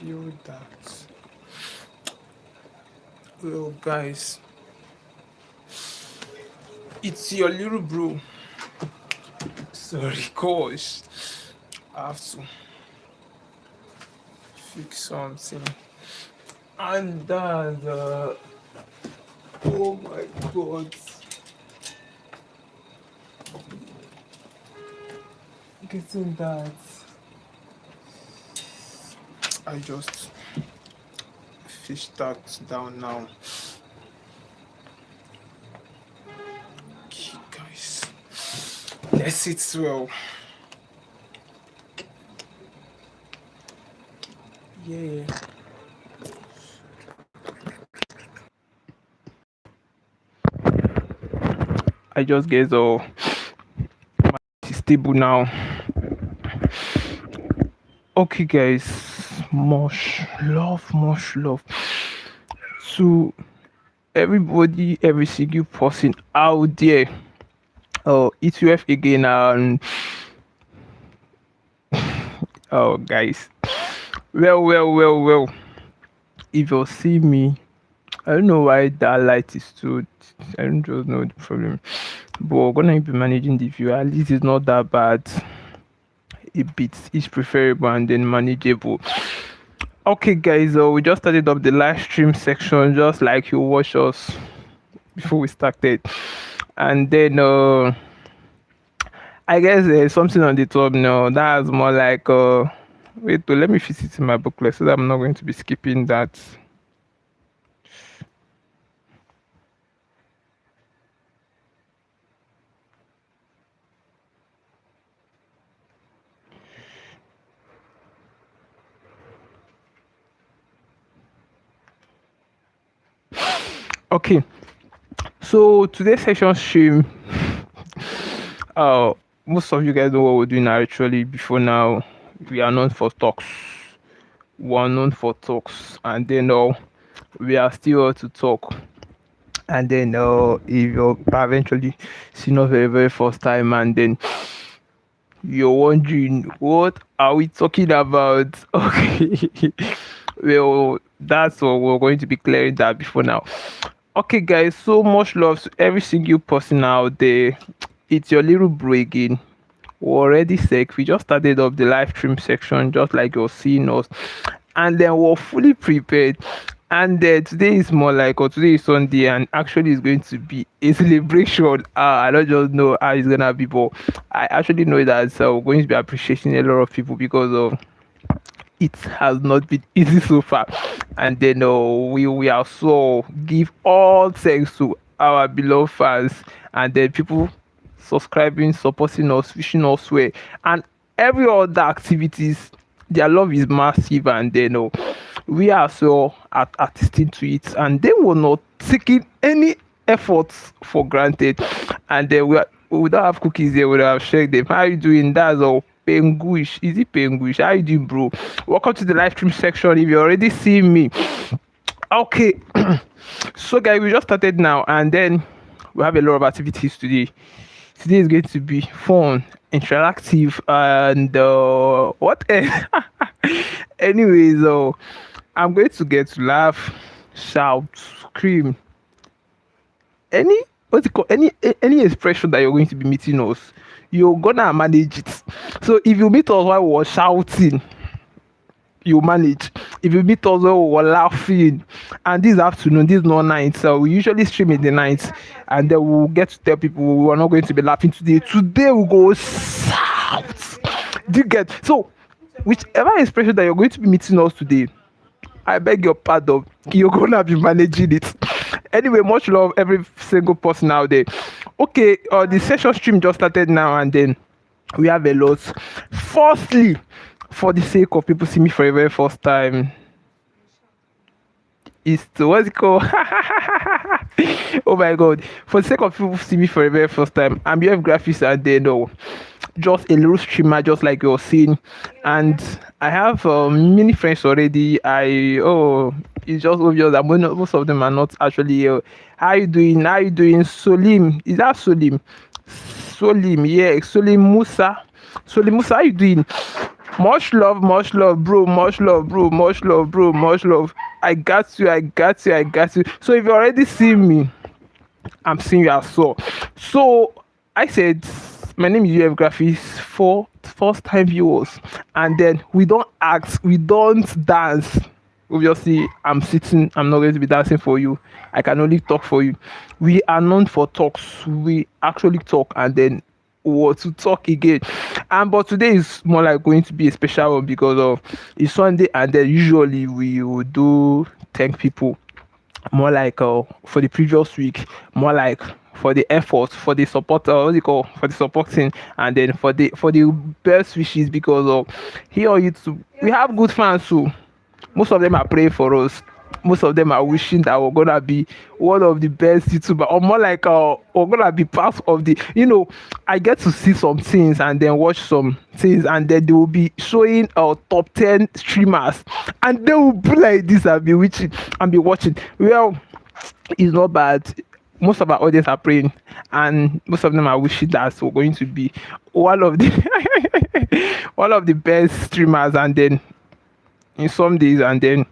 feel that. Well, guys, it's your little bro. Sorry, gosh, I have to fix something. And oh my god, getting that. I just fish that down now. Okay, guys, let's sit well. Yeah. I just get stable now. Okay, guys, much love to everybody, every single person out there. It's UF again, and oh, guys, well. If you see me, I don't know why that light is too. I don't just know the problem, but we're gonna be managing the view. At least it's not that bad. A bit is preferable and then manageable. Okay, guys, we just started up the live stream section, just like you watch us before we started, and then I guess there's something on the top now. That's more like wait, let me fix it in my booklet so that I'm not going to be skipping that. Okay, so today's session stream, most of you guys know what we're doing actually. Before now, we are known for talks. And then we are still to talk. And then if you're eventually seen us very first time, and then you're wondering what are we talking about? Okay, well, that's what we're going to be clearing that before now. Okay, guys, so much love to every single person out there. It's your little bro again. We're already sick. We just started up the live stream section, just like you're seeing us, and then we're fully prepared. And today is more like, or today is Sunday, and actually it's going to be a celebration. I don't just know how it's gonna be, but I actually know that we're going to be appreciating a lot of people because of it has not been easy so far. And then we also give all thanks to our beloved fans, and then people subscribing, supporting us, wishing us well, and every other activities. Their love is massive, and then we are so attesting to it, and they were not taking any efforts for granted. And then we don't have cookies there, we don't have shake them. How you doing? That's all. Penguish, is it Penguish? How you doing, bro? Welcome to the live stream section. If you already see me, okay. So, guys, we just started now, and then we have a lot of activities today. Today is going to be fun, interactive, and what else? Anyways, I'm going to get to laugh, shout, scream, any what's it called? Any expression that you're going to be meeting us, you're gonna manage it. So if you meet us while we're shouting, you manage. If you meet us while we're laughing, and this afternoon, this no night, so we usually stream in the night, and then we'll get to tell people we are not going to be laughing today. Today we go shout. Do you get? So whichever expression that you're going to be meeting us today, I beg your pardon, you're gonna be managing it. Anyway, much love every single person out there. Okay, the session stream just started now, and then we have a lot. Firstly, for the sake of people see me for the very first time, is to what's it called? Oh my god! For the sake of people see me for the very first time, I'm UFGRAPHICS, and then just a little streamer, just like you're seeing, and I have many friends already. It's just obvious that most of them are not actually. How you doing? How you doing, Solim? Is that Solim? Solim, yeah, Solim Musa. Solim Musa, how you doing? Much love, bro. Much love, bro. Much love, bro. Much love. I got you. I got you. I got you. So if you already see me, I'm seeing you as well. So I said, my name is UFGRAPHICS for first time viewers, and then we don't act, we don't dance. Obviously, I'm sitting, I'm not going to be dancing for you. I can only talk for you. We are known for talks. We actually talk and then what to talk again. And but today is more like going to be a special one because of it's Sunday, and then usually we will do thank people more like for the previous week, more like for the effort, for the support, what's it called, for the supporting, and then for the best wishes because of here on YouTube we have good fans too. Most of them are praying for us. Most of them are wishing that we're gonna be one of the best YouTuber, or more like we're gonna be part of the. I get to see some things and then watch some things, and then they will be showing top 10 streamers, and they will be like this and be watching. Well, it's not bad. Most of our audience are praying, and most of them are wishing that we're going to be one of the one of the best streamers, and then in some days, and then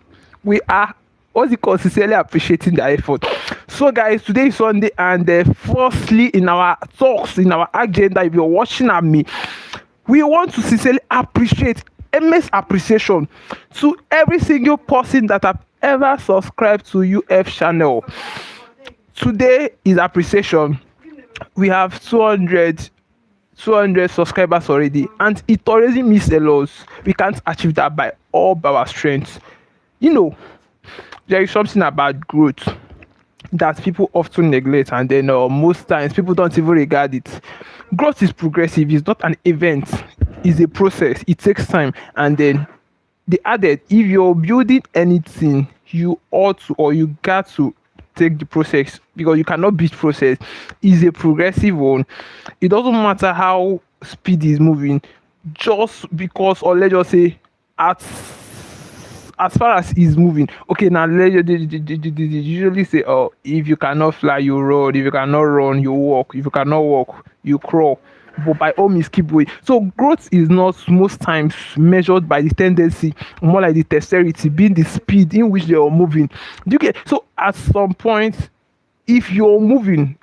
we are what's it called sincerely appreciating the effort. So guys, today is Sunday, and firstly in our talks, in our agenda, if you're watching at me, we want to sincerely appreciate immense appreciation to every single person that have ever subscribed to UF channel. Today is appreciation. We have 200 subscribers already, and it already means a lot. We can't achieve that by all by our strength. There is something about growth that people often neglect, and then most times people don't even regard it. Growth is progressive. It's not an event. It's a process. It takes time, and then they added, if you're building anything, you ought to, or you got to take the process, because you cannot beat process. It's a progressive one. It doesn't matter how speed is moving, just because, or let's just say as far as he's moving. Okay, now they usually say, oh, if you cannot fly, you run. If you cannot run, you walk. If you cannot walk, you crawl. But by all means, keep going. So growth is not most times measured by the tendency, more like the dexterity, being the speed in which they are moving. Do you get? So at some point, if you're moving,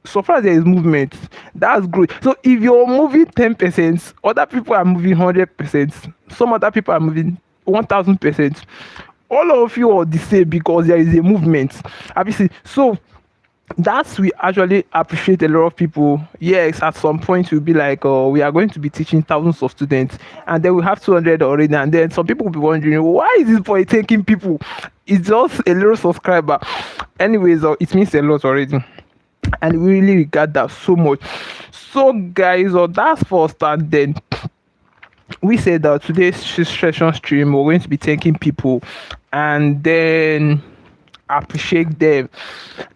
so far as there is movement, that's growth. So if you're moving 10%, other people are moving 100%. Some other people are moving 1000%. All of you are the same because there is a movement. Obviously, so that's we actually appreciate a lot of people. Yes, at some point we'll be like, oh, we are going to be teaching thousands of students, and then we have 200 already, and then some people will be wondering, why is this boy taking people? It's just a little subscriber. Anyways, it means a lot already, and we really regard that so much. So guys, that's first, and then we said that today's session stream we're going to be thanking people and then appreciate them,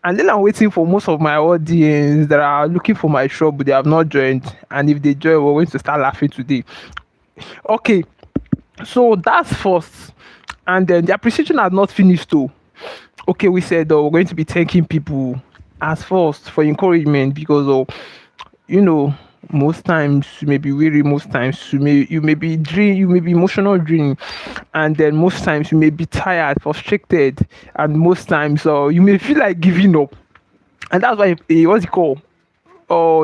and then I'm waiting for most of my audience that are looking for my show but they have not joined, and if they join, we're going to start laughing today. Okay, so that's first, and then the appreciation has not finished too. Okay, we said we're going to be thanking people as first for encouragement, because most times you may be weary, most times you may be emotional drained, and then most times you may be tired, frustrated, and most times you may feel like giving up. And that's why what's it called,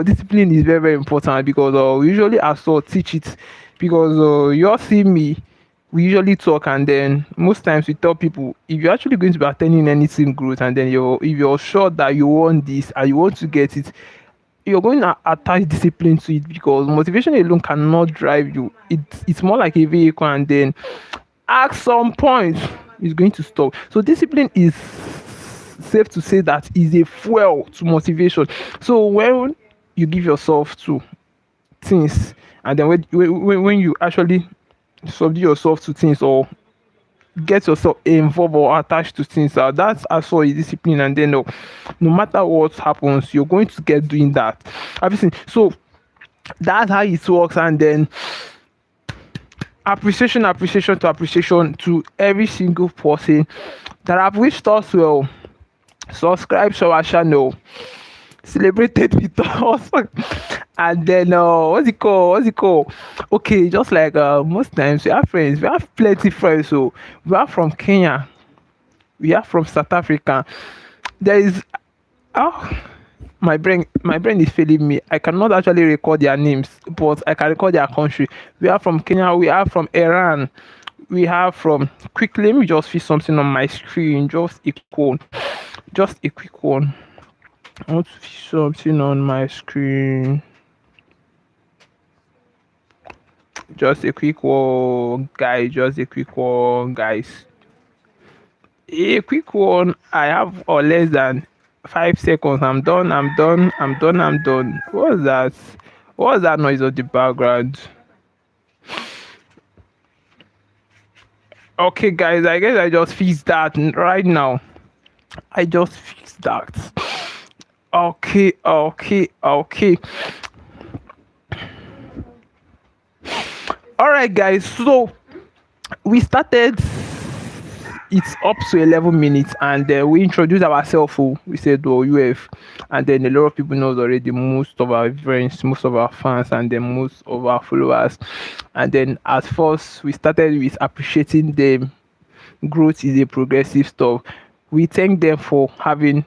discipline is very, very important, because we usually also teach it, because you all see me, we usually talk, and then most times we tell people, if you're actually going to be attending anything growth, and then if you're sure that you want this and you want to get it, you're going to attach discipline to it, because motivation alone cannot drive you. It's more like a vehicle, and then at some point it's going to stop. So discipline is safe to say that is a fuel to motivation. So when you give yourself to things, and then when you actually subdue yourself to things, or get yourself involved or attached to things, that's also a discipline, and then no matter what happens, you're going to get doing that. Obviously, so that's how it works. And then appreciation to every single person that have wished us well, subscribe to our channel, celebrated with us. And then what's it called? What's it called? Okay, just like most times we have friends, we have plenty friends. So we are from Kenya, we are from South Africa. There is oh my brain is failing me. I cannot actually record their names, but I can record their country. We are from Kenya, we are from Iran, we have from quickly, let me just see something on my screen. Just a quick one. I want to see something on my screen. Just a quick one, guys. Just a quick one, guys. A quick one. I have or less than 5 seconds. I'm done. I'm done. I'm done. I'm done. What's that? What's that noise on the background? Okay, guys. I guess I just fixed that right now. I just fixed that. Okay, okay, okay. All right, guys. So we started. It's up to 11 minutes, and we introduced ourselves. Oh, we said, "Oh, UF," and then a lot of people knows already. Most of our friends, most of our fans, and then most of our followers. And then at first, we started with appreciating them. Growth is a progressive stuff. We thank them for having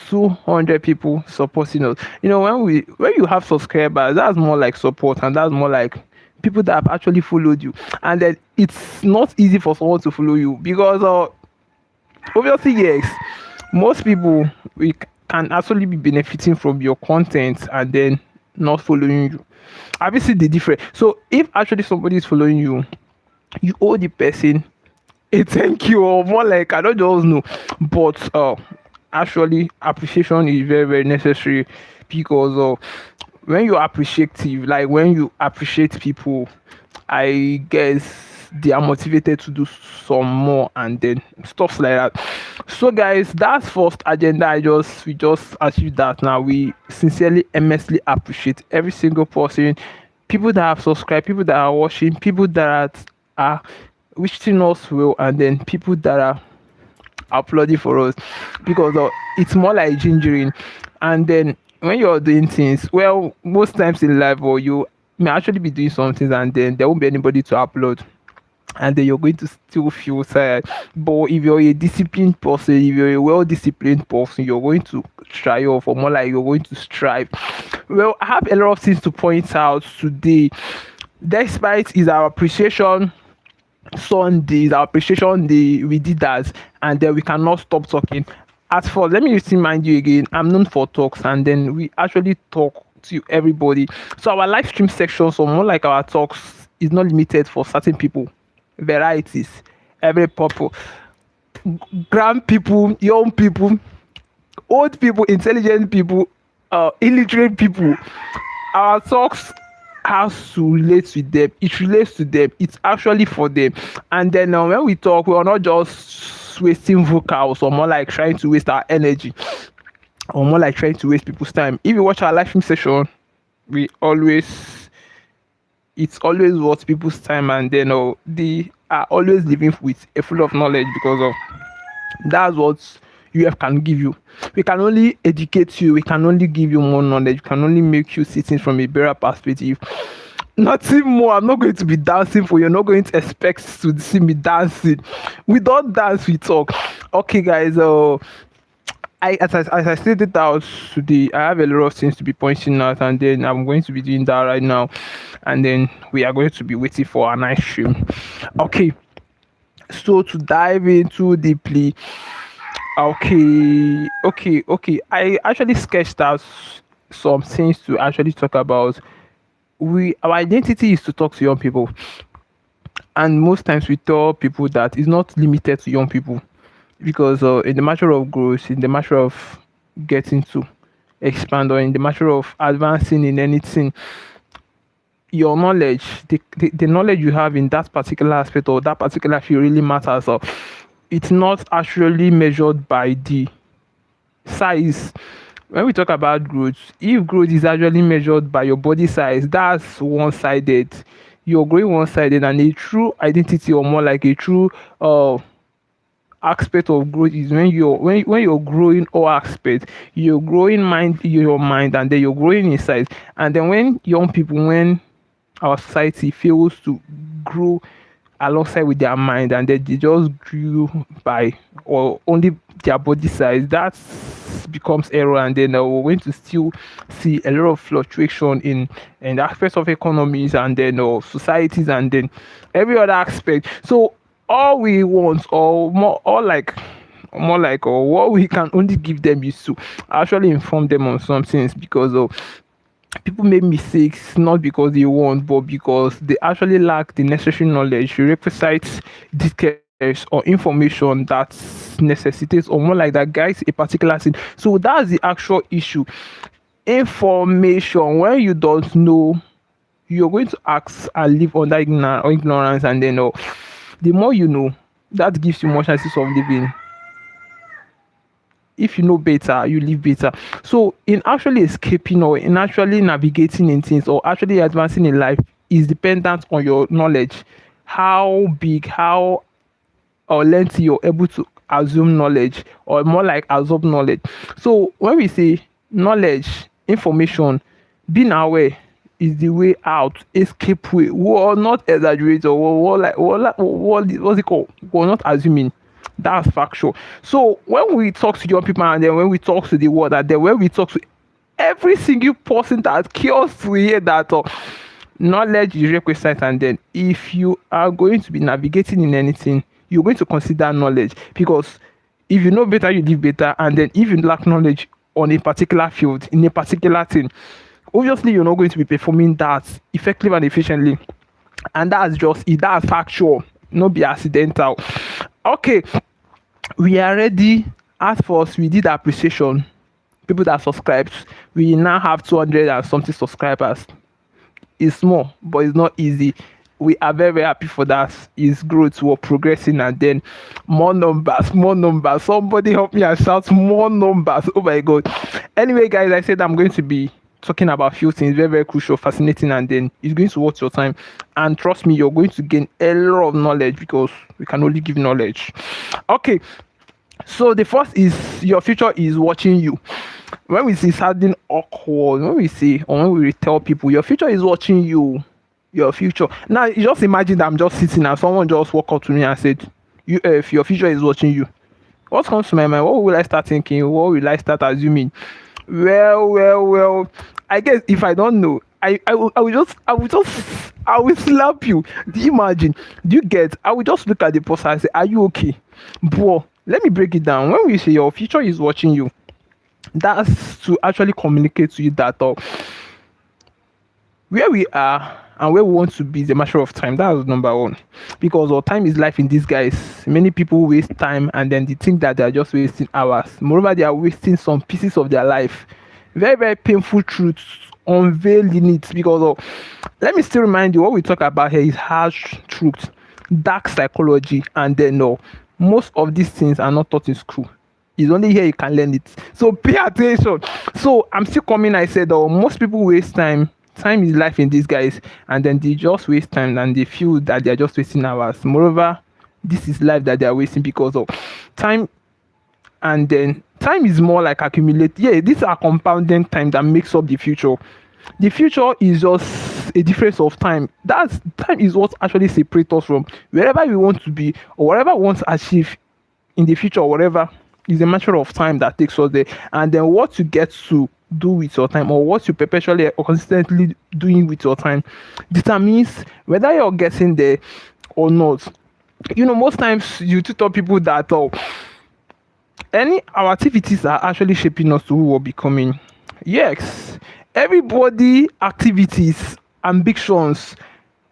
200 people supporting us. When you have subscribers, that's more like support, and that's more like people that have actually followed you. And then it's not easy for someone to follow you because obviously, yes, most people can actually be benefiting from your content and then not following you. Have you seen the difference? So if actually somebody is following you, you owe the person a thank you, or more like, I don't just know, but actually appreciation is very very necessary, because when you appreciative, like when you appreciate people, I guess they are motivated to do some more, and then stuff like that. So guys, that's first agenda. We just achieved that. Now we sincerely immensely appreciate every single person, people that have subscribed, people that are watching, people that are wishing us well, and then people that are applauding for us, because it's more like gingering. And then when you're doing things well, most times in life, or you may actually be doing something and then there won't be anybody to upload, and then you're going to still feel sad. But if you're a disciplined person, if you're a well-disciplined person, you're going to try off, or more like you're going to strive. Well, I have a lot of things to point out today. Despite is our appreciation Sundays, our appreciation day, we did that, and then we cannot stop talking. As for, let me just remind you again, I'm known for talks, and then we actually talk to everybody. So our live stream section, so more like our talks, is not limited for certain people. Varieties, every purple, grand people, young people, old people, intelligent people, illiterate people. Our talks has to relate with them. It relates to them. It's actually for them. And then when we talk, we are not just wasting vocals, or more like trying to waste our energy, or more like trying to waste people's time. If you watch our live stream session, we always it's always worth people's time, and then they are always living with a full of knowledge, because of that's what UF can give you. We can only educate you, we can only give you more knowledge, we can only make you see things from a better perspective. Nothing more. I'm not going to be dancing for you. You're not going to expect to see me dancing. We don't dance, we talk. Okay, guys. As I stated out today, I have a lot of things to be pointing out, and then I'm going to be doing that right now, and then we are going to be waiting for a nice stream. Okay, so to dive into deeply, okay. I actually sketched out some things to actually talk about. Our identity is to talk to young people, and most times we tell people that it's not limited to young people, because in the matter of growth, in the matter of getting to expand, or in the matter of advancing in anything, your knowledge, the knowledge you have in that particular aspect or that particular field really matters. So it's not actually measured by the size. When we talk about growth, if growth is actually measured by your body size, that's one-sided. You're growing one-sided, and a true identity, or more like a true aspect of growth is when you're growing all aspects. You're growing your mind, and then you're growing inside. And then when young people, when our society fails to grow alongside with their mind, and then they just grew by or only their body size, that becomes error. And then we're going to still see a lot of fluctuation in the aspects of economies, and then societies, and then every other aspect. So all we want, or more like, or what we can only give them is to actually inform them on some things, because people make mistakes not because they want, but because they actually lack the necessary knowledge, requisites, details, or information that necessitates, or more like that guides a particular thing. So that's the actual issue. Information, when you don't know, you're going to ask and live under ignorance, and then the more you know, that gives you more chances of living. If you know better, you live better. So in actually escaping, or in actually navigating in things, or actually advancing in life, is dependent on your knowledge. How big, how or lengthy you're able to assume knowledge, or more like absorb knowledge. So when we say knowledge, information, being aware is the way out, escape way. We're not exaggerating, or what's it called? We're not assuming. That's factual. So when we talk to young people, and then when we talk to the world, and then when we talk to every single person that cares to hear that knowledge is requisite, and then if you are going to be navigating in anything, you're going to consider knowledge, because if you know better, you live better. And then if you lack knowledge on a particular field, in a particular thing, obviously you're not going to be performing that effectively and efficiently. And that's just it. That's factual, not be accidental. Okay, we are ready. At first, we did appreciation. People that subscribed, we now have 200 and something subscribers. It's small, but it's not easy. We are very, very happy for that. It's growth, we're progressing, and then more numbers, more numbers. Somebody help me and shout more numbers. Oh my god. Anyway, guys, I said I'm going to be talking about a few things, very, very crucial, fascinating, and then it's going to worth your time. And trust me, you're going to gain a lot of knowledge, because we can only give knowledge. Okay, so the first is your future is watching you. When we say something awkward, when we say, or when we tell people your future is watching you, your future. Now, you just imagine that I'm just sitting and someone just walked up to me and said, your future is watching you. What comes to my mind? What will I start thinking? What will I start assuming? Well. I guess if I don't know, I will slap you. Do you imagine? Do you get? I will just look at the person and say, "Are you okay, bro?" Let me break it down. When we say your future is watching you, that's to actually communicate to you that where we are and where we want to be is a matter of time. That's number one, because our time is life in disguise. Many people waste time, and then they think that they are just wasting hours. Moreover, they are wasting some pieces of their life. Very, very painful truths unveiling it, because let me still remind you, what we talk about here is harsh truth, dark psychology, and then most of these things are not taught in school. It's only here you can learn it. So pay attention. So I'm still coming. I said most people waste time. Time is life in disguise, and then they just waste time, and they feel that they're just wasting hours. Moreover, this is life that they're wasting, because of time. And then time is more like accumulate. Yeah, these are compounding time that makes up the future. The future is just a difference of time. That's time is what actually separates us from wherever we want to be, or whatever we want to achieve in the future, or whatever is a matter of time that takes us there. And then what you get to do with your time, or what you perpetually or consistently doing with your time, determines whether you're getting there or not. Most times you tell people that our activities are actually shaping us to who we're becoming. Yes, everybody activities, ambitions,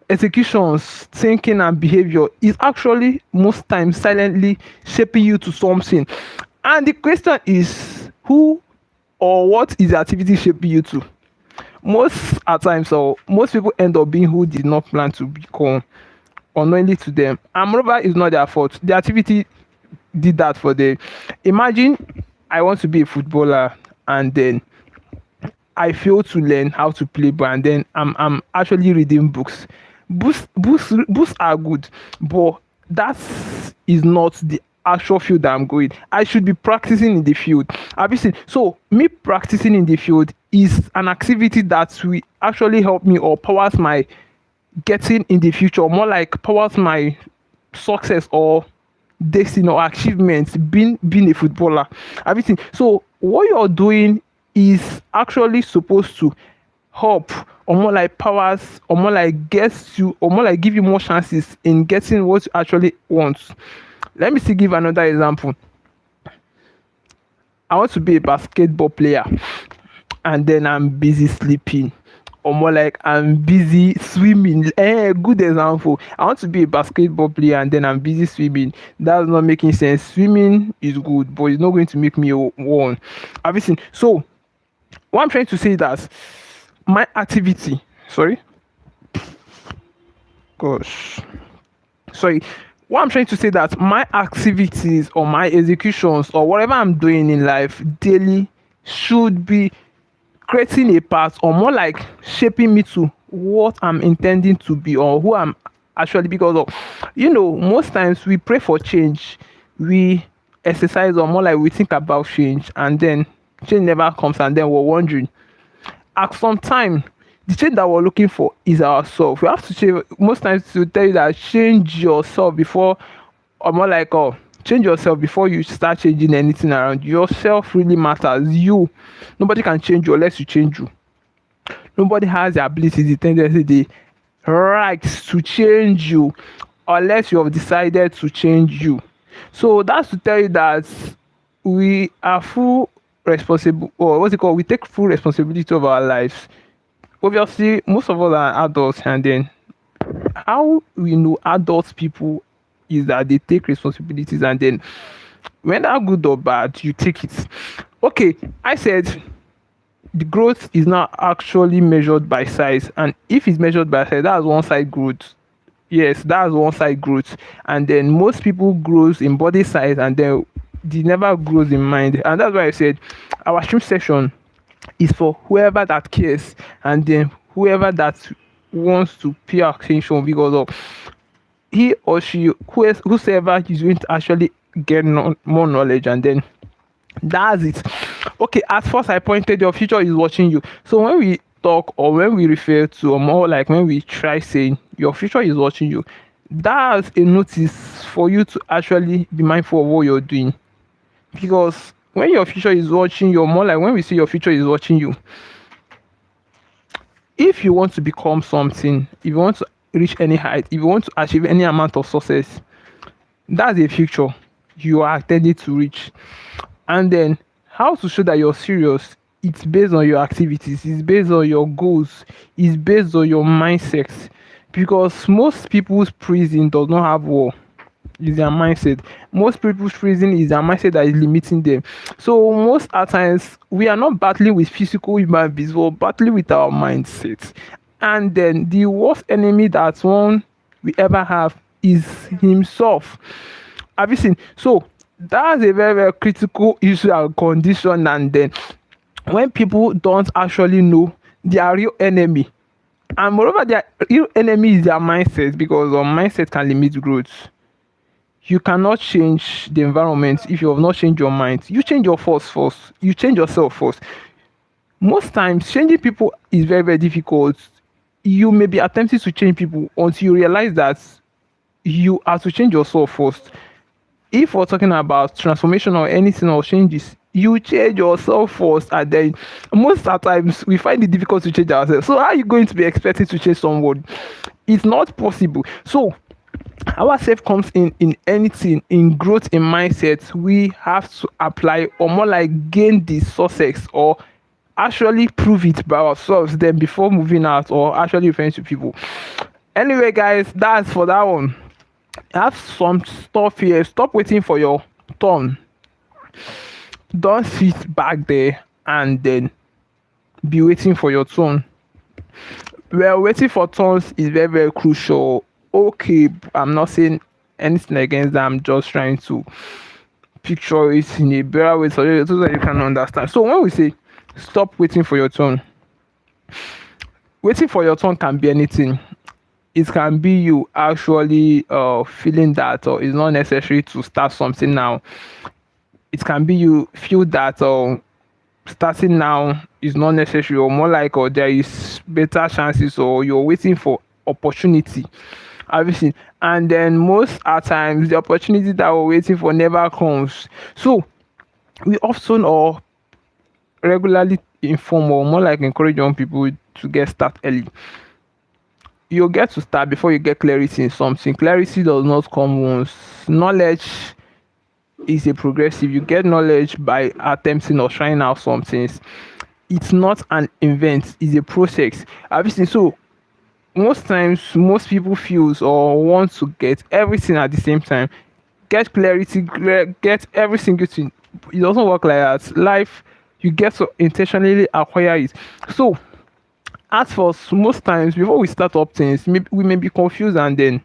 executions, thinking, and behavior is actually most times silently shaping you to something. And the question is, who or what is the activity shaping you to? Most at times, most people end up being who did not plan to become, unknowingly to them. And moreover, it's not their fault. The activity did that for them. Imagine I want to be a footballer, and then I fail to learn how to play ball, and then I'm actually reading books. Books are good, but that is not the actual field that I'm going. I should be practicing in the field. Have you seen? So me practicing in the field is an activity that will actually help me or powers my getting in the future, more like powers my success or destiny or achievements being a footballer. Everything. So what you're doing is actually supposed to help or more like powers or more like gets you or more like give you more chances in getting what you actually want. Let me still give another example. I want to be a basketball player and then I'm busy sleeping. Or more like I'm busy swimming. Good example. I want to be a basketball player and then I'm busy swimming. That's not making sense. Swimming is good, but it's not going to make me one. Everything. So what I'm trying to say is that my activity, sorry, gosh, sorry. What I'm trying to say that my activities or my executions or whatever I'm doing in life daily should be creating a path or more like shaping me to what I'm intending to be or who I'm actually because of most times we pray for change, we exercise or more like we think about change and then change never comes and then we're wondering at some time the change that we're looking for is ourselves. We have to change most times to tell you that change yourself before or more like change yourself before you start changing anything around you. Yourself really matters. You nobody can change you unless you change you. Nobody has the ability, the tendency, the right to change you unless you have decided to change you. So that's to tell you that we are full responsible or what's it called, we take full responsibility of our lives. Obviously most of us are adults and then how we know adult people is that they take responsibilities and then whether good or bad you take it. Okay, I said the growth is not actually measured by size, and if it's measured by size, that's one side growth. Yes, that's one side growth, and then most people grows in body size and then they never grows in mind, and that's why I said our stream session is for whoever that cares and then whoever that wants to pay attention because of he or she whosoever is going to actually get more knowledge and then that's it. Okay, at first I pointed your future is watching you. So when we talk or when we refer to or more like when we try saying your future is watching you, that's a notice for you to actually be mindful of what you're doing. Because when your future is watching you, more like when we say your future is watching you, if you want to become something, if you want to reach any height, if you want to achieve any amount of success, that's a future you are intended to reach. And then how to show that you're serious, it's based on your activities, it's based on your goals, it's based on your mindset. Because most people's prison does not have war, is their mindset. Most people's prison is their mindset that is limiting them. So most at times we are not battling with physical human beings, we're battling with our mindset. And then the worst enemy that one we ever have is himself. Have you seen? So that's a very, very critical issue and condition. And then when people don't actually know their real enemy, and moreover, their real enemy is their mindset, because our mindset can limit growth. You cannot change the environment if you have not changed your mind. You change your thoughts first. You change yourself first. Most times, changing people is very, very difficult. You may be attempting to change people until you realize that you have to change yourself first. If we're talking about transformation or anything or changes, you change yourself first, and then most of the times we find it difficult to change ourselves. So how are you going to be expected to change someone? It's not possible. So our self comes in anything, in growth, in mindset. We have to apply or more like gain the success or actually prove it by ourselves then before moving out or actually referring to people. Anyway guys, that's for that one. Have some stuff here. Stop waiting for your turn. Don't sit back there and then be waiting for your turn. Well, waiting for turns is very, very crucial. Okay, I'm not saying anything against that. I'm just trying to picture it in a better way so that you can understand. So when we say stop waiting for your turn, waiting for your turn can be anything. It can be you actually feeling that, or it's not necessary to start something now. It can be you feel that starting now is not necessary, or more like, or there is better chances, or you're waiting for opportunity, everything. And then most at times the opportunity that we're waiting for never comes. So we often or regularly inform, or more like encourage young people to get start early. You'll get to start before you get clarity in something. Clarity does not come once. Knowledge is a progressive. You get knowledge by attempting or trying out some things. It's not an event, it's a process. Obviously, so most times most people feels or want to get everything at the same time. Get clarity, get every single thing. It doesn't work like that. Life, you get to intentionally acquire it. So as for most times before we start up things, we may be confused, and then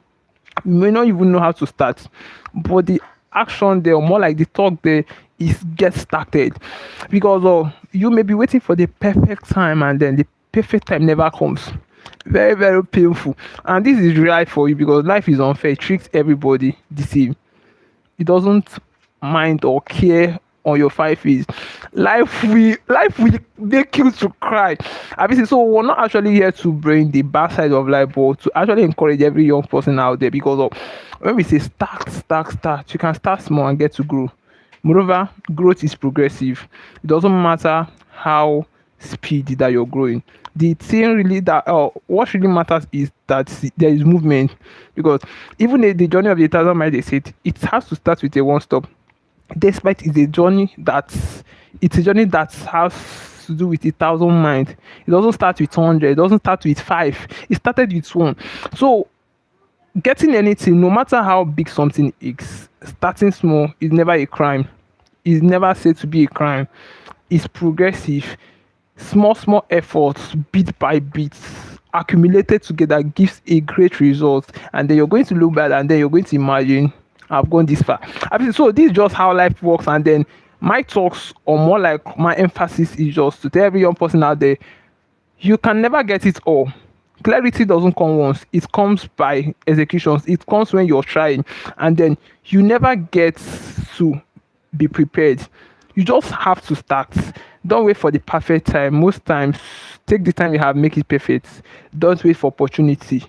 we may not even know how to start. But the action there, or more like the talk there, is get started. Because you may be waiting for the perfect time, and then the perfect time never comes. Very, very painful. And this is real for you, because life is unfair. It treats everybody the same. It doesn't mind or care on your five feet. Life will make you to cry. Obviously, so we're not actually here to bring the bad side of life, but to actually encourage every young person out there. Because of when we say start, you can start small and get to grow. Moreover, growth is progressive. It doesn't matter how speedy that you're growing. The thing really that what really matters is that there is movement. Because even the journey of the 1,000 miles, they said it has to start with a one stop. Despite it's a journey that has to do with 1,000 miles. It doesn't start with 100, it doesn't start with 5, it started with 1. So getting anything, no matter how big something is, starting small is never a crime. Is never said to be a crime. It's progressive. Small efforts, bit by bit, accumulated together, gives a great result. And then you're going to look back, and then you're going to imagine, I've gone this far. I mean, so this is just how life works. And then my talks, or more like my emphasis, is just to tell every young person out there, you can never get it all. Clarity doesn't come once, it comes by executions. It comes when you're trying, and then you never get to be prepared. You just have to start. Don't wait for the perfect time. Most times, take the time you have, make it perfect. Don't wait for opportunity.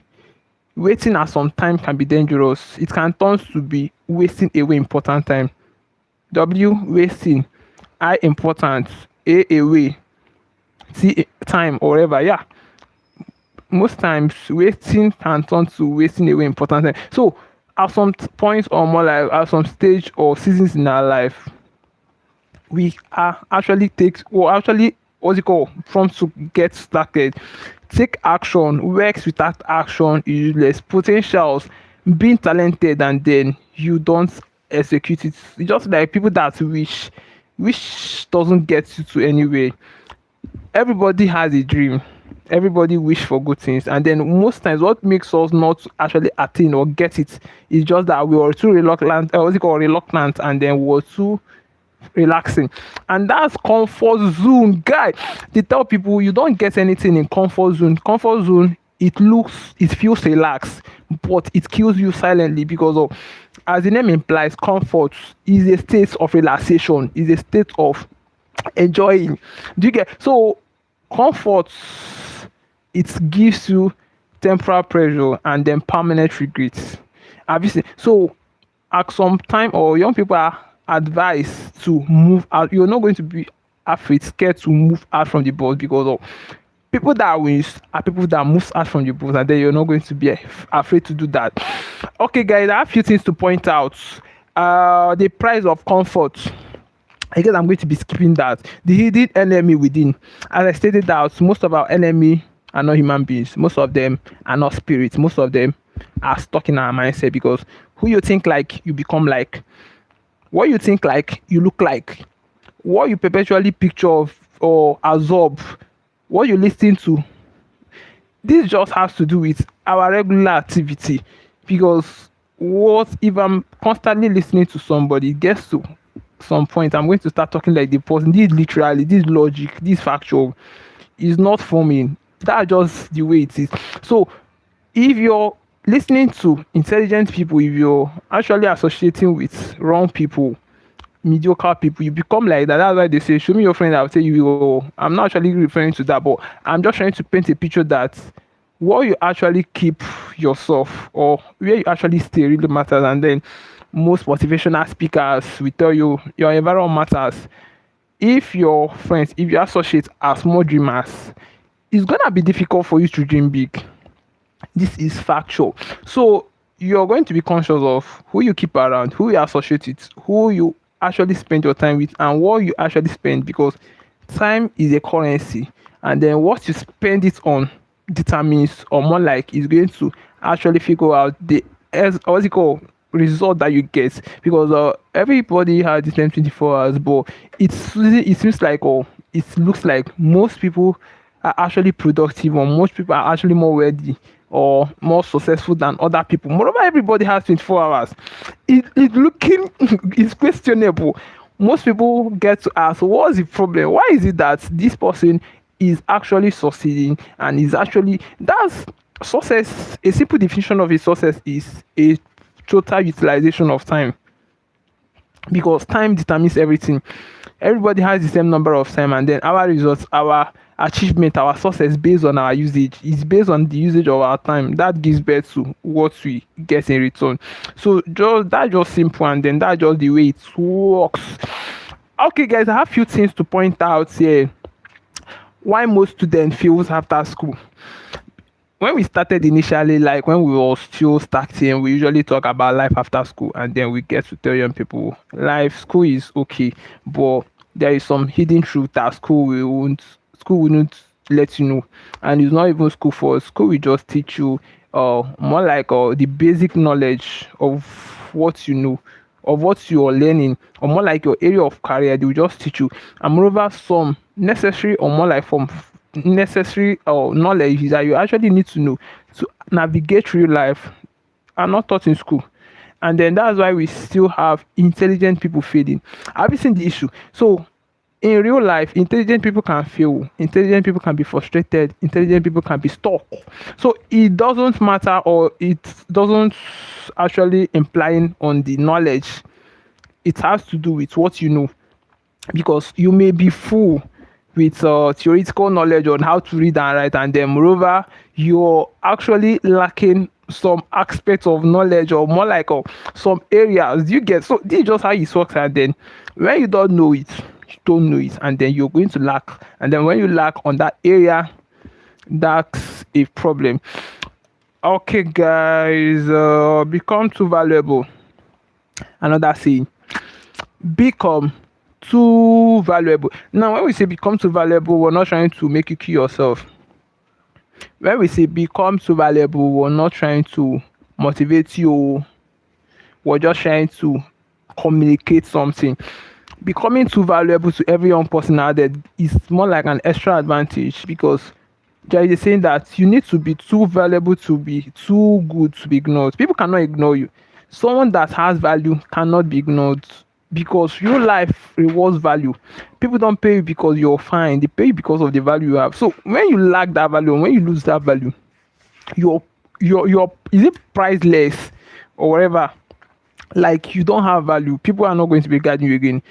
Waiting at some time can be dangerous. It can turn to be wasting away important time. Wasting. I, important. Away. Time or whatever. Yeah. Most times wasting can turn to wasting away important time. So at some points, or more like at some stage or seasons in our life, we are actually what's it called, from to get started. Take action. Works without action is useless. Potentials, being talented, and then you don't execute it. It's just like people that wish doesn't get you to anywhere. Everybody has a dream. Everybody wish for good things, and then most times what makes us not actually attain or get it is just that we were too reluctant, reluctant, and then we were too relaxing. And that's comfort zone, guy. They tell people you don't get anything in comfort zone. Comfort zone, it feels relaxed, but it kills you silently. Because of, as the name implies, comfort is a state of relaxation, is a state of enjoying. Do you get? So comfort, it gives you temporal pleasure and then permanent regrets. Obviously, so at some time, or young people are advised to move out. You're not going to be afraid, scared to move out from the bus, because of people that wins are people that moves out from the bus, and then you're not going to be afraid to do that. Okay, guys, I have a few things to point out. The price of comfort. I guess I'm going to be skipping that. The hidden enemy within. As I stated that most of our enemy are not human beings. Most of them are not spirits. Most of them are stuck in our mindset, because who you think like, you become like. What you think like, you look like. What you perpetually picture of or absorb. What you listen to. This just has to do with our regular activity. Because what if I'm constantly listening to somebody, it gets to some point I'm going to start talking like the person. This literally, this logic, this factual is not forming. That's just the way it is. So If you're listening to intelligent people, if you're actually associating with wrong people, mediocre people, you become like that. That's why they say, show me your friend, I'll tell you. I'm not actually referring to that, but I'm just trying to paint a picture that what you actually keep yourself or where you actually stay really matters. And then most motivational speakers will tell you your environment matters. If your friends, if you associate as small dreamers, it's gonna be difficult for you to dream big. This is factual. So you're going to be conscious of who you keep around, who you associate with, who you actually spend your time with, and what you actually spend, because time is a currency, and then what you spend it on determines, or more like is going to actually figure out the what's it called, result that you get. Because everybody has the same 24 hours, but it seems like, or it looks like most people are actually productive, or most people are actually more wealthy or more successful than other people. Moreover, everybody has 24 hours. It looking it's questionable. Most people get to ask, what's the problem? Why is it that this person is actually succeeding and is actually, that's success. A simple definition of a success is a total utilization of time, because time determines everything. Everybody has the same number of time, and then our results, our achievement, our success based on our usage is based on the usage of our time. That gives birth to what we get in return. So just simple, and then that's just the way it works. Okay, guys, I have few things to point out here. Why most students fails after school. When we started initially, like when we were still starting, we usually talk about life after school, and then we get to tell young people life, school is okay, but there is some hidden truth that school wouldn't let you know. And it's not even school for school will just teach you more like the basic knowledge of what you know, of what you are learning, or more like your area of career. They will just teach you, and moreover some necessary, or more like from necessary knowledge that you actually need to know to navigate real life, are not taught in school. And then that's why we still have intelligent people failing. Have you seen the issue? So in real life, intelligent people can fail, intelligent people can be frustrated, intelligent people can be stuck. So it doesn't matter, or it doesn't actually implying on the knowledge. It has to do with what you know, because you may be full with theoretical knowledge on how to read and write, and then moreover you're actually lacking some aspects of knowledge, or more like some areas you get. So this is just how it works. And then when you don't know it, you don't know it, and then you're going to lack. And then when you lack on that area, that's a problem. Okay, guys, become too valuable. Another saying, become too valuable. Now when we say become too valuable, we're not trying to make you kill yourself. When we say become too valuable, we're not trying to motivate you, we're just trying to communicate something. Becoming too valuable to every young person out there is more like an extra advantage, because there is a saying that you need to be too valuable to be too good to be ignored. People cannot ignore you. Someone that has value cannot be ignored, because real life rewards value. People don't pay you because you're fine, they pay you because of the value you have. So when you lack that value, when you lose that value, your is it priceless or whatever, like you don't have value, people are not going to be guiding you again.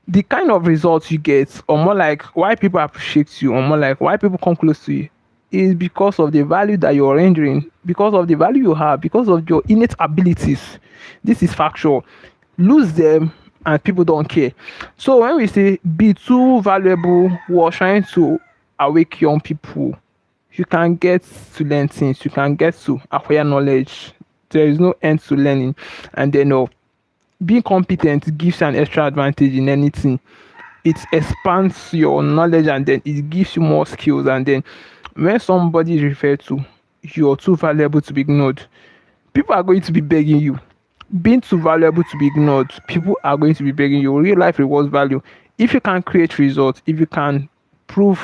The kind of results you get, or more like why people appreciate you, or more like why people come close to you, is because of the value that you're rendering, because of the value you have, because of your innate abilities. This is factual. Lose them and people don't care. So when we say be too valuable, we're trying to awake young people. You can get to learn things, you can get to acquire knowledge. There is no end to learning. And then being competent gives you an extra advantage in anything. It expands your knowledge, and then it gives you more skills. And then when somebody is referred to, you're too valuable to be ignored, people are going to be begging you. Being too valuable to be ignored, people are going to be begging you. Real life rewards value. If you can create results, if you can prove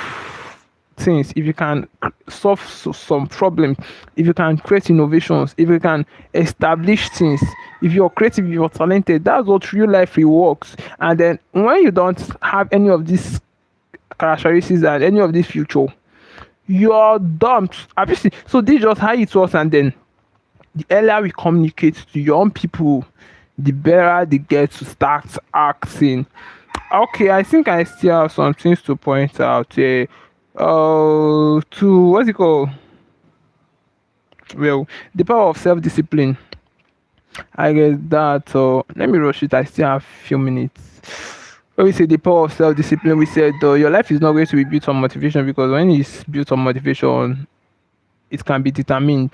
things, if you can solve some problems, if you can create innovations, if you can establish things, if you're creative, if you're talented, that's what real life rewards. And then when you don't have any of these characteristics and any of this future, you're dumped. Have you seen? So this is just how it was, and then the earlier we communicate to young people, the better they get to start acting. Okay, I think I still have some things to point out. To what's it called? Well, the power of self-discipline. I guess that. Let me rush it. I still have few minutes. When we say the power of self-discipline, we said your life is not going to be built on motivation, because when it's built on motivation, it can be determined,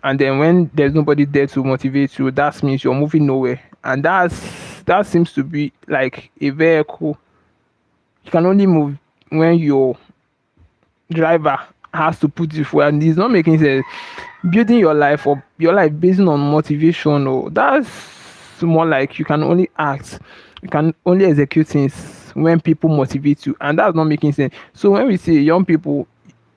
and then when there's nobody there to motivate you, that means you're moving nowhere, and that seems to be like a vehicle. You can only move when your driver has to put you forward, and it's not making sense. Building your life based on motivation, or that's more like you can only act, you can only execute things when people motivate you, and that's not making sense. So when we say young people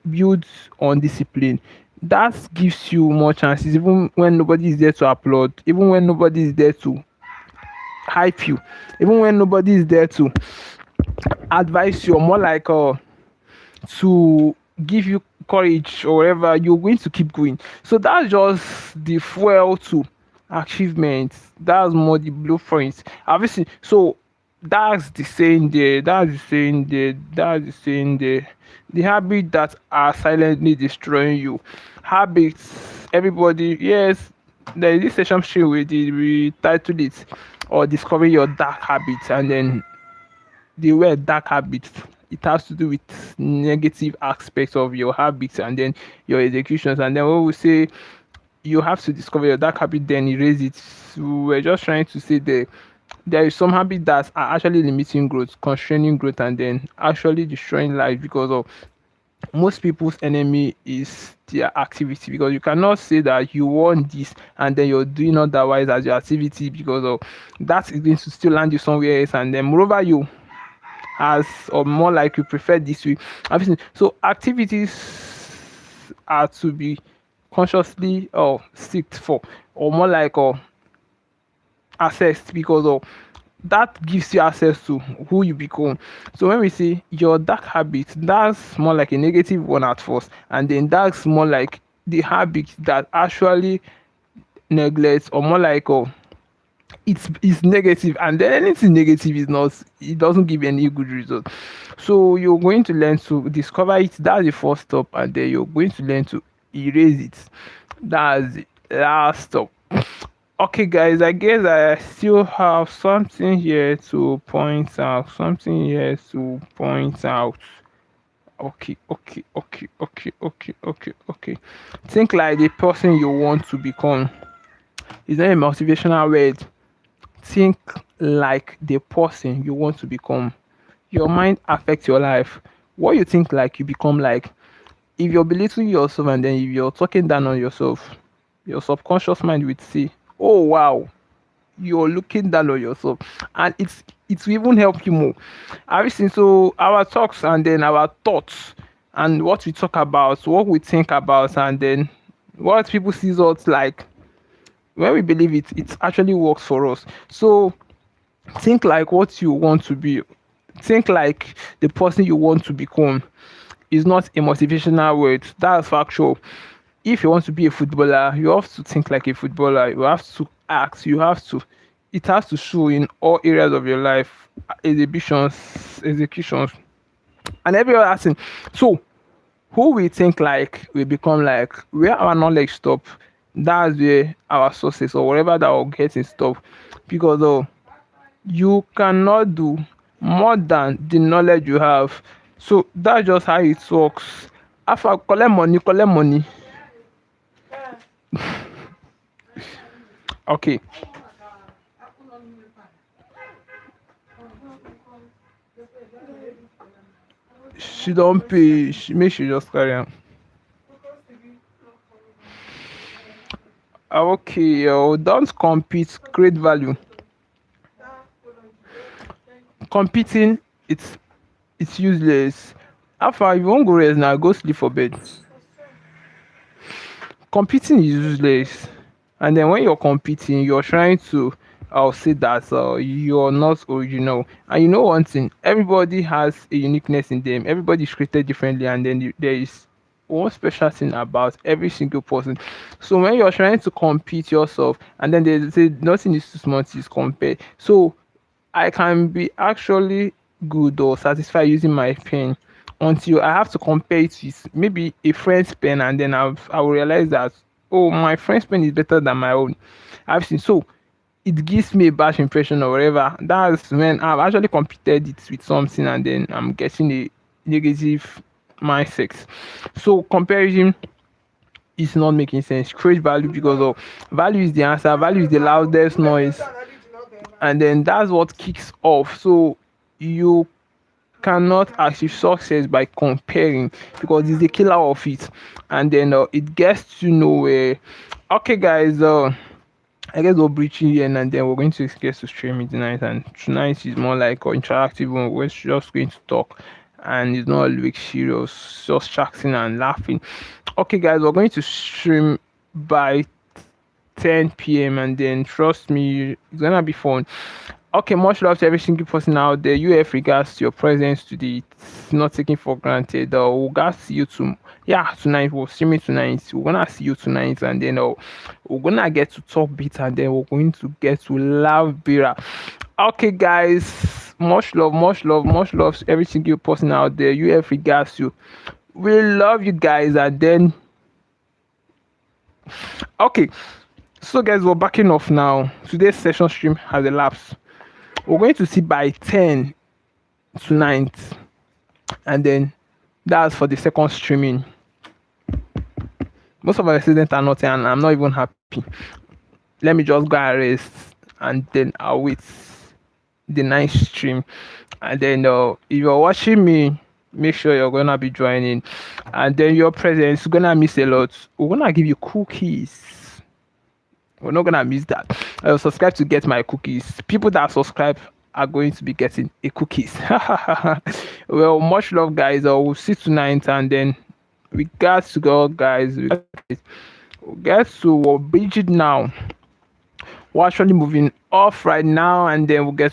build on discipline, that gives you more chances, even when nobody is there to applaud, even when nobody is there to hype you, even when nobody is there to advise you, or more like to give you courage or whatever, you're going to keep going. So that's just the fuel to achievement. That's more the blueprint. Obviously, so that's the saying there. That's the saying there. That's the saying there. The habits that are silently destroying you. Habits. Everybody. Yes. There is this session show we titled it, or discovering your dark habits, and then the word dark habits, it has to do with negative aspects of your habits and then your executions. And then when we say you have to discover your dark habit, then erase it, we're just trying to say that there is some habits that are actually limiting growth, constraining growth, and then actually destroying life, because of most people's enemy is their activity. Because you cannot say that you want this and then you're doing otherwise as your activity, because of that is going to still land you somewhere else, and then moreover you, as or more like you prefer this way. Obviously, so activities are to be consciously or seeked for, or more like or assessed, because of that gives you access to who you become. So when we say your dark habit, that's more like a negative one at first, and then that's more like the habit that actually neglects, or more like it's negative, and then anything negative is not, it doesn't give any good result. So you're going to learn to discover it. That's the first step, and then you're going to learn to erase it. That's the last step. Okay guys, I guess I still have something here to point out, okay. Think like the person you want to become. Is that a motivational word? Think like the person you want to become. Your mind affects your life. What you think like, you become like. If you're belittling yourself and then if you're talking down on yourself, your subconscious mind would say, oh wow, you're looking down on yourself, and it will even help you more. Have you seen? So our talks and then our thoughts, and what we talk about, what we think about, and then what people see us like, when we believe it, it actually works for us. So think like what you want to be. Think like the person you want to become. Is not a motivational word. That's factual. If you want to be a footballer, you have to think like a footballer. You have to act. You have to. It has to show in all areas of your life, exhibitions, executions, and every other thing. So who we think like we become like. Where our knowledge stop, that's where our sources or whatever that we're getting stop. Because you cannot do more than the knowledge you have. So that's just how it works. After collect money, collect money. Okay. She don't pay. She make she just carry on. Okay, don't compete. Create value. Competing, it's useless. After you won't go rest now, go sleep for bed. Competing is useless, and then when you're competing, you're trying to I'll say that you're not original. And you know one thing, everybody has a uniqueness in them. Everybody is created differently, and then there is one special thing about every single person. So when you're trying to compete yourself, and then they say nothing is too small to compare. So I can be actually good or satisfied using my pen until I have to compare it with maybe a friend's pen, and then I will realize that, oh, my friend's pen is better than my own. I've seen. So it gives me a bad impression or whatever. That's when I've actually competed it with something, and then I'm getting a negative mindset. So comparison is not making sense. Create value, because of value is the answer. Value is the loudest noise, and then that's what kicks off. So you cannot achieve success by comparing, because it's the killer of it. And then it gets to nowhere. Okay, guys. I guess we're breaching here, and then we're going to get to stream it tonight. And tonight is more like an interactive one. We're just going to talk, and it's not always serious, just chatting and laughing. Okay, guys, we're going to stream by 10 p.m. and then trust me, it's gonna be fun. Okay, much love to every single person out there. UF regards to your presence today. It's not taken for granted. We'll gonna see you tonight. We'll stream it tonight. We're gonna see you tonight, and then we're gonna get to talk bit, and then we're going to get to laugh bira. Okay, guys, much love to every single person out there. UF regards to you. We love you guys, and then okay. So guys, we're backing off now. Today's session stream has elapsed. We're going to see by 10 tonight, and then that's for the second streaming. Most of our students are not here, and I'm not even happy. Let me just go and rest, and then I'll wait the night stream. And then if you're watching me, make sure you're gonna be joining, and then your presence, you're gonna miss a lot. We're gonna give you cookies. We're not gonna miss that. Subscribe to get my cookies. People that subscribe are going to be getting a cookies. Well, much love, guys. We'll see tonight, and then we got to go, guys. We get to bridge it now. We're actually moving off right now, and then we'll get